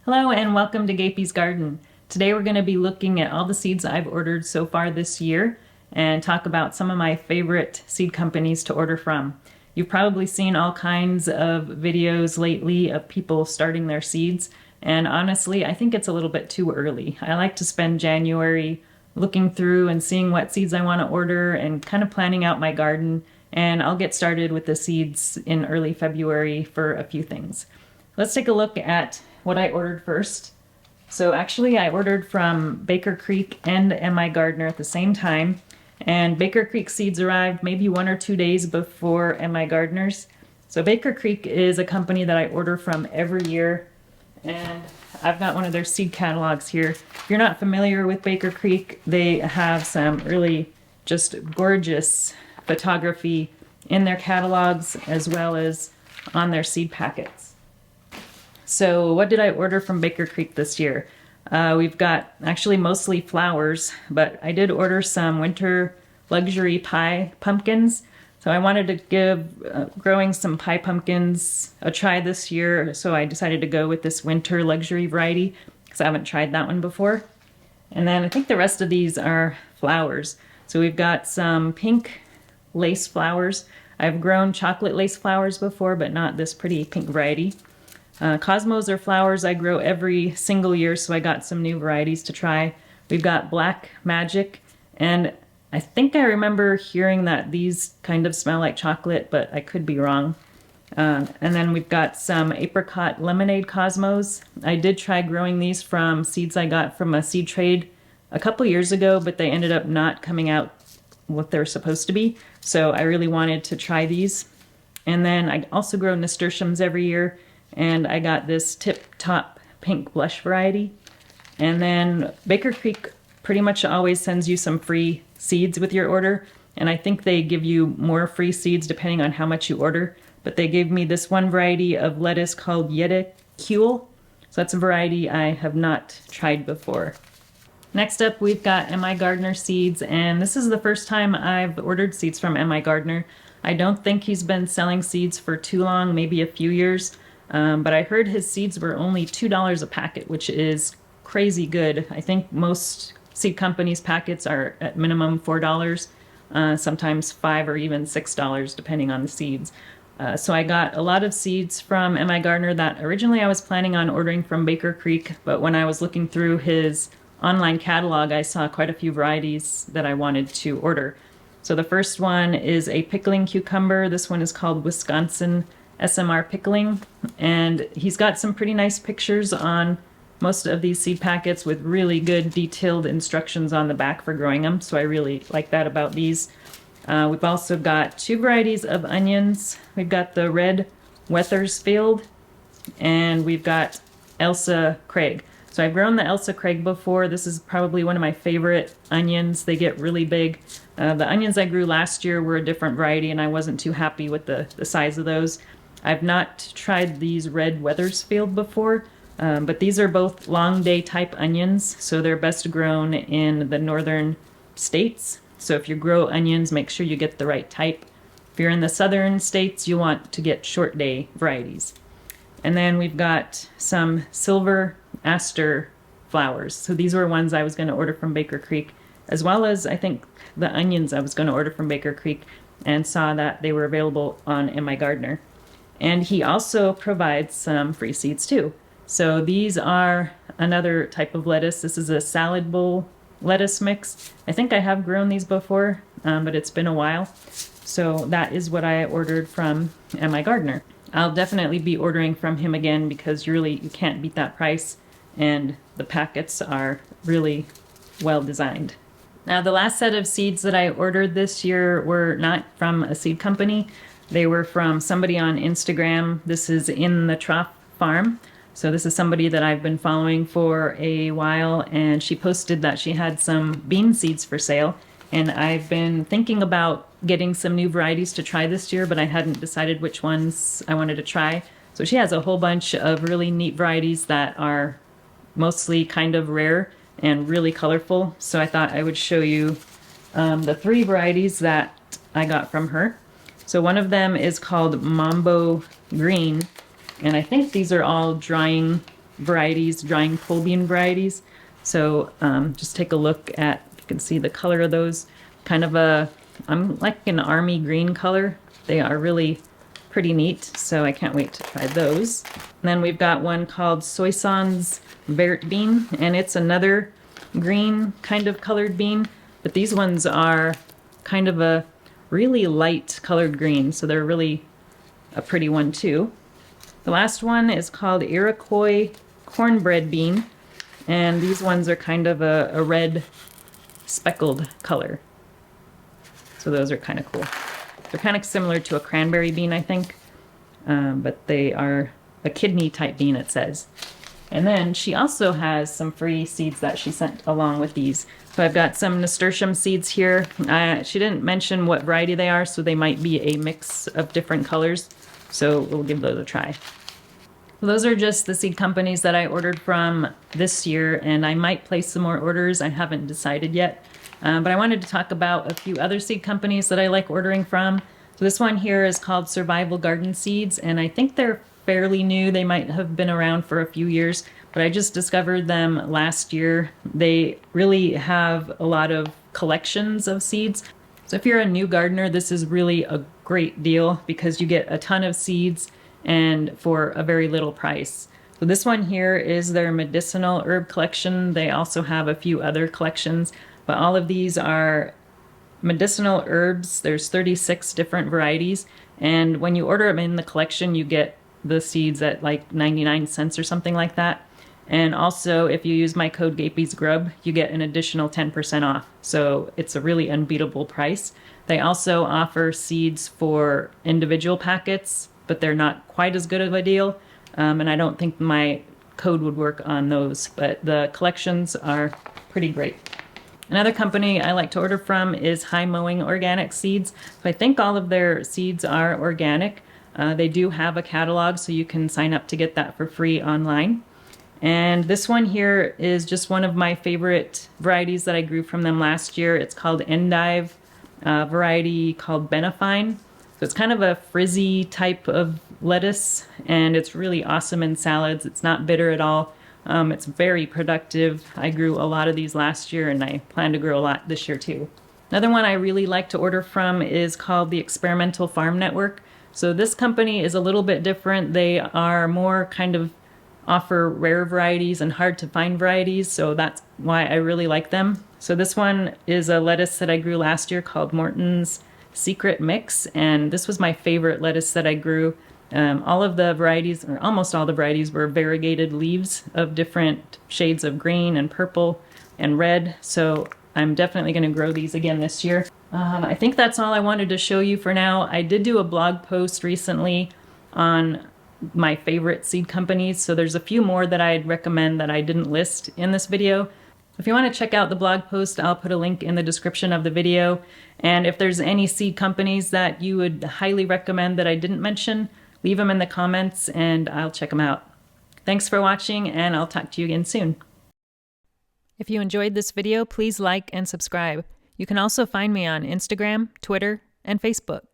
Hello and welcome to Gapeys Garden. Today we're going to be looking at all the seeds I've ordered so far this year and talk about some of my favorite seed companies to order from. You've probably seen all kinds of videos lately of people starting their seeds, and honestly I think it's a little bit too early. I like to spend January looking through and seeing what seeds I want to order and kind of planning out my garden, and I'll get started with the seeds in early February for a few things. Let's take a look at what I ordered first. So actually I ordered from Baker Creek and Mi Gardener at the same time, and Baker Creek seeds arrived maybe 1 or 2 days before Mi Gardener's. So Baker Creek is a company that I order from every year, and I've got one of their seed catalogs here. If you're not familiar with Baker Creek, they have some really just gorgeous photography in their catalogs as well as on their seed packets. So what did I order from Baker Creek this year? We've got actually mostly flowers, but I did order some winter luxury pie pumpkins. So I wanted to give growing some pie pumpkins a try this year, so I decided to go with this winter luxury variety because I haven't tried that one before. And then I think the rest of these are flowers. So we've got some pink lace flowers. I've grown chocolate lace flowers before, but not this pretty pink variety. Cosmos are flowers I grow every single year, so I got some new varieties to try. We've got Black Magic, and I think I remember hearing that these kind of smell like chocolate, but I could be wrong. And then we've got some Apricot Lemonade Cosmos. I did try growing these from seeds I got from a seed trade a couple years ago, but they ended up not coming out what they're supposed to be, so I really wanted to try these. And then I also grow nasturtiums every year, and I got this Tip Top pink blush variety. And then Baker Creek pretty much always sends you some free seeds with your order, and I think they give you more free seeds depending on how much you order, but they gave me this one variety of lettuce called Yetta Kuhl. So that's a variety I have not tried before. Next up we've got Mi Gardener seeds, and this is the first time I've ordered seeds from Mi Gardener. I don't think he's been selling seeds for too long, maybe a few years. But I heard his seeds were only $2 a packet, which is crazy good. I think most seed companies' packets are at minimum $4, sometimes $5 or even $6, depending on the seeds. So I got a lot of seeds from Mi Gardener that originally I was planning on ordering from Baker Creek, but when I was looking through his online catalog, I saw quite a few varieties that I wanted to order. So the first one is a pickling cucumber. This one is called Wisconsin SMR Pickling, and he's got some pretty nice pictures on most of these seed packets with really good detailed instructions on the back for growing them, so I really like that about these. We've also got 2 varieties of onions. We've got the red Wethersfield, and we've got Elsa Craig. So I've grown the Elsa Craig before. This is probably one of my favorite onions. They get really big. The onions I grew last year were a different variety, and I wasn't too happy with the size of those. I've not tried these red Wethersfield before, but these are both long day type onions, so they're best grown in the northern states. So if you grow onions, make sure you get the right type. If you're in the southern states, you want to get short day varieties. And then we've got some silver aster flowers. So these were ones I was going to order from Baker Creek, as well as I think the onions I was going to order from Baker Creek, and saw that they were available on Mi Gardener. And he also provides some free seeds too. So these are another type of lettuce. This is a salad bowl lettuce mix. I think I have grown these before, but it's been a while. So that is what I ordered from Mi Gardener. I'll definitely be ordering from him again because you can't beat that price, and the packets are really well designed. Now the last set of seeds that I ordered this year were not from a seed company. They were from somebody on Instagram. This is In the Trough Farm. So this is somebody that I've been following for a while, and she posted that she had some bean seeds for sale. And I've been thinking about getting some new varieties to try this year, but I hadn't decided which ones I wanted to try. So she has a whole bunch of really neat varieties that are mostly kind of rare and really colorful. So I thought I would show you the 3 varieties that I got from her. So one of them is called Mambo Green, and I think these are all drying varieties, drying pole bean varieties. So just take a look at, you can see the color of those, kind of I'm like an army green color. They are really pretty neat, so I can't wait to try those. And then we've got one called Soissons Vert bean, and it's another green kind of colored bean, but these ones are kind of a really light colored green, so they're really a pretty one too. The last one is called Iroquois cornbread bean, and these ones are kind of a red speckled color. So those are kind of cool. They're kind of similar to a cranberry bean, I think, but they are a kidney type bean, it says. And then she also has some free seeds that she sent along with these. So I've got some nasturtium seeds here. She didn't mention what variety they are, so they might be a mix of different colors. So we'll give those a try. Those are just the seed companies that I ordered from this year, and I might place some more orders. I haven't decided yet. But I wanted to talk about a few other seed companies that I like ordering from. So this one here is called Survival Garden Seeds, and I think they're fairly new. They might have been around for a few years, but I just discovered them last year. They really have a lot of collections of seeds. So if you're a new gardener, this is really a great deal because you get a ton of seeds and for a very little price. So this one here is their medicinal herb collection. They also have a few other collections, but all of these are medicinal herbs. There's 36 different varieties, and when you order them in the collection, you get the seeds at like 99 cents or something like that. And also, if you use my code Gapeys Grub, you get an additional 10% off. So it's a really unbeatable price. They also offer seeds for individual packets, but they're not quite as good of a deal. And I don't think my code would work on those, but the collections are pretty great. Another company I like to order from is High Mowing Organic Seeds. So I think all of their seeds are organic. They do have a catalog, so you can sign up to get that for free online. And this one here is just one of my favorite varieties that I grew from them last year. It's called Endive, variety called Benefine. So it's kind of a frizzy type of lettuce, and it's really awesome in salads. It's not bitter at all. It's very productive. I grew a lot of these last year, and I plan to grow a lot this year too. Another one I really like to order from is called the Experimental Farm Network. So this company is a little bit different. They are more kind of offer rare varieties and hard to find varieties, so that's why I really like them. So this one is a lettuce that I grew last year called Morton's Secret Mix, and this was my favorite lettuce that I grew. All of the varieties, or almost all the varieties, were variegated leaves of different shades of green and purple and red, so I'm definitely going to grow these again this year. I think that's all I wanted to show you for now. I did do a blog post recently on my favorite seed companies, so there's a few more that I'd recommend that I didn't list in this video. If you want to check out the blog post, I'll put a link in the description of the video. And if there's any seed companies that you would highly recommend that I didn't mention, leave them in the comments and I'll check them out. Thanks for watching, and I'll talk to you again soon. If you enjoyed this video, please like and subscribe. You can also find me on Instagram, Twitter, and Facebook.